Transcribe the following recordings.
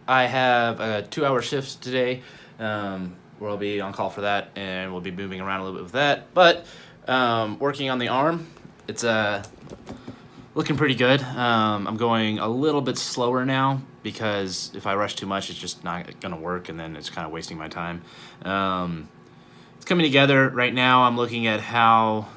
I have a 2-hour shift today, where I'll be on call for that, and we'll be moving around a little bit with that. But working on the arm, it's looking pretty good. I'm going a little bit slower now because if I rush too much, it's just not gonna work, and then it's kind of wasting my time. It's coming together right now. I'm looking at how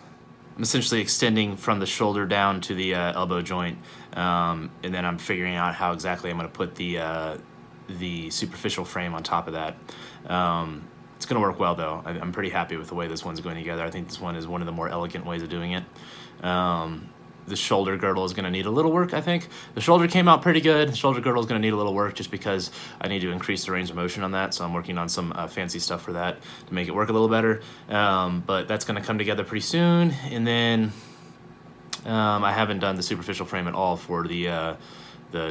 I'm essentially extending from the shoulder down to the elbow joint, and then I'm figuring out how exactly I'm going to put the superficial frame on top of that. It's going to work well, though. I'm pretty happy with the way this one's going together. I think this one is one of the more elegant ways of doing it. The shoulder girdle is going to need a little work, I think. The shoulder came out pretty good. The shoulder girdle is going to need a little work just because I need to increase the range of motion on that, so I'm working on some fancy stuff for that to make it work a little better. But that's going to come together pretty soon. And then I haven't done the superficial frame at all for the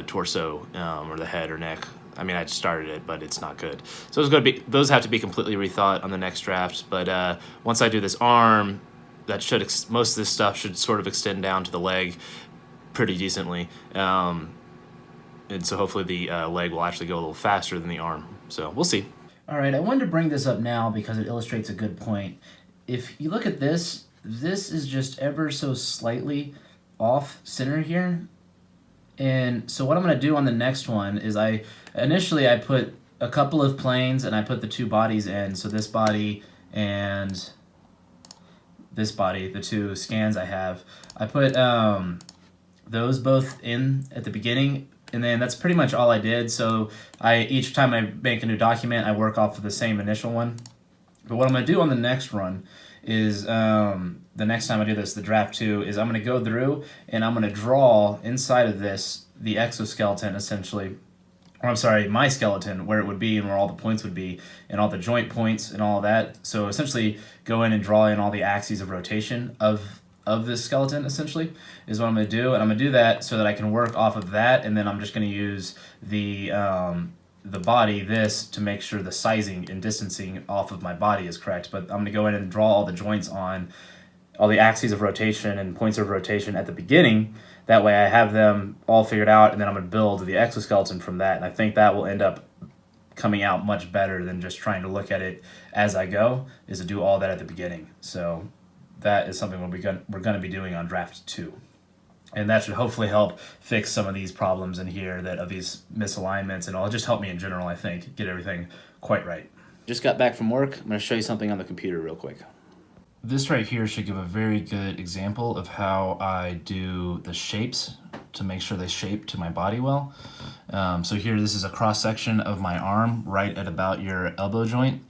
torso or the head or neck. I mean, I just started it, but it's not good. So those have to be completely rethought on the next draft. But once I do this arm, that should most of this stuff should sort of extend down to the leg pretty decently, and so hopefully the leg will actually go a little faster than the arm. So we'll see. All right, I wanted to bring this up now because it illustrates a good point. If you look at this, this is just ever so slightly off center here. And so what I'm going to do on the next one is initially I put a couple of planes and I put the two bodies in. So this body and this body, the two scans I have, I put those both in at the beginning, and then that's pretty much all I did. So each time I make a new document, I work off of the same initial one. But what I'm going to do on the next run is, the next time I do this, the draft 2, is I'm going to go through and I'm going to draw inside of this the exoskeleton essentially. Or I'm sorry, my skeleton, where it would be and where all the points would be, and all the joint points and all of that. So essentially go in and draw in all the axes of rotation of this skeleton, essentially, is what I'm going to do. And I'm going to do that so that I can work off of that, and then I'm just going to use the body, this, to make sure the sizing and distancing off of my body is correct. But I'm going to go in and draw all the joints on all the axes of rotation and points of rotation at the beginning. That way I have them all figured out, and then I'm going to build the exoskeleton from that. And I think that will end up coming out much better than just trying to look at it as I go, is to do all that at the beginning. So that is something we're going to be doing on draft 2. And that should hopefully help fix some of these problems in here of these misalignments, and it'll just help me in general, I think, get everything quite right. Just got back from work. I'm going to show you something on the computer real quick. This right here should give a very good example of how I do the shapes to make sure they shape to my body well. So here, this is a cross section of my arm right at about your elbow joint.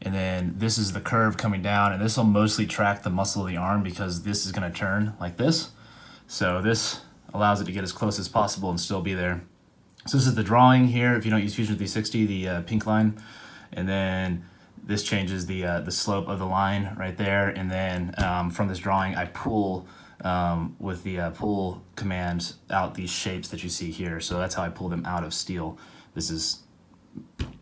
And then this is the curve coming down, and this will mostly track the muscle of the arm because this is going to turn like this. So this allows it to get as close as possible and still be there. So this is the drawing here. If you don't use Fusion 360, the pink line, and then this changes the slope of the line right there. And then from this drawing, I pull with the pull command out these shapes that you see here. So that's how I pull them out of steel. This is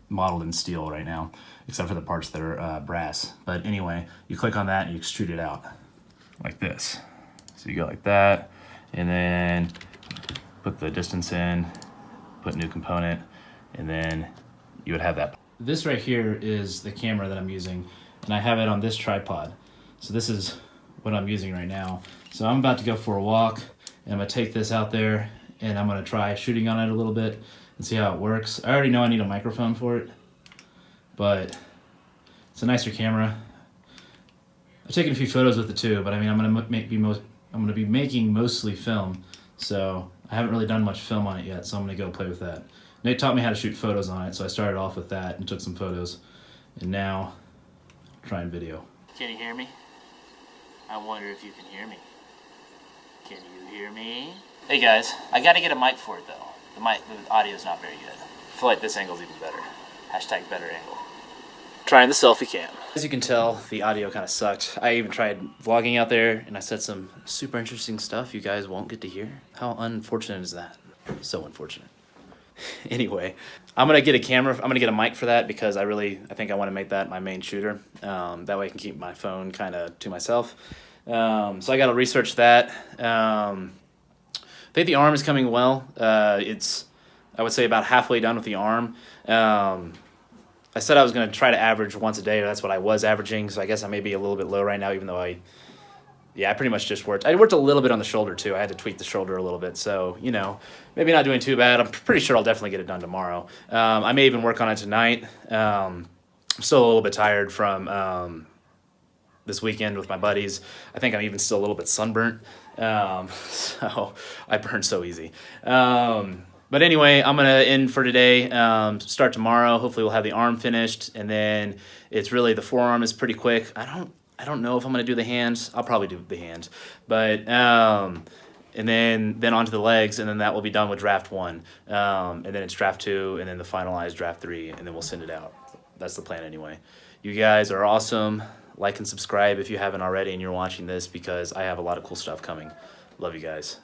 modeled in steel right now, except for the parts that are brass. But anyway, you click on that and you extrude it out like this. So you go like that, and then put the distance in, put new component, and then you would have that. This right here is the camera that I'm using, and I have it on this tripod. So this is what I'm using right now. So I'm about to go for a walk, and I'm gonna take this out there, and I'm gonna try shooting on it a little bit and see how it works. I already know I need a microphone for it, but it's a nicer camera. I've taken a few photos with it too, but I mean, I'm gonna be making mostly film, so I haven't really done much film on it yet, so I'm gonna go play with that. Nate taught me how to shoot photos on it, so I started off with that and took some photos, and now I'm trying video. Can you hear me? I wonder if you can hear me. Can you hear me? Hey guys, I gotta get a mic for it though. The audio's not very good. I feel like this angle's even better. Hashtag better angle. Trying the selfie cam. As you can tell, the audio kind of sucked. I even tried vlogging out there, and I said some super interesting stuff you guys won't get to hear. How unfortunate is that? So unfortunate. Anyway, I'm gonna get a camera. I'm gonna get a mic for that because I think I want to make that my main shooter. That way I can keep my phone kind of to myself. So I got to research that. I think the arm is coming well. I would say about halfway done with the arm. I said I was going to try to average once a day, or that's what I was averaging, so I guess I may be a little bit low right now, even though I pretty much just worked. I worked a little bit on the shoulder, too. I had to tweak the shoulder a little bit, so, maybe not doing too bad. I'm pretty sure I'll definitely get it done tomorrow. I may even work on it tonight. I'm still a little bit tired from this weekend with my buddies. I think I'm even still a little bit sunburnt, so I burn so easy. But anyway, I'm gonna end for today. Start tomorrow. Hopefully, we'll have the arm finished, and then it's really the forearm is pretty quick. I don't know if I'm gonna do the hands. I'll probably do the hands, but and then onto the legs, and then that will be done with draft 1, and then it's draft 2, and then the finalized draft 3, and then we'll send it out. That's the plan anyway. You guys are awesome. Like and subscribe if you haven't already, and you're watching this, because I have a lot of cool stuff coming. Love you guys.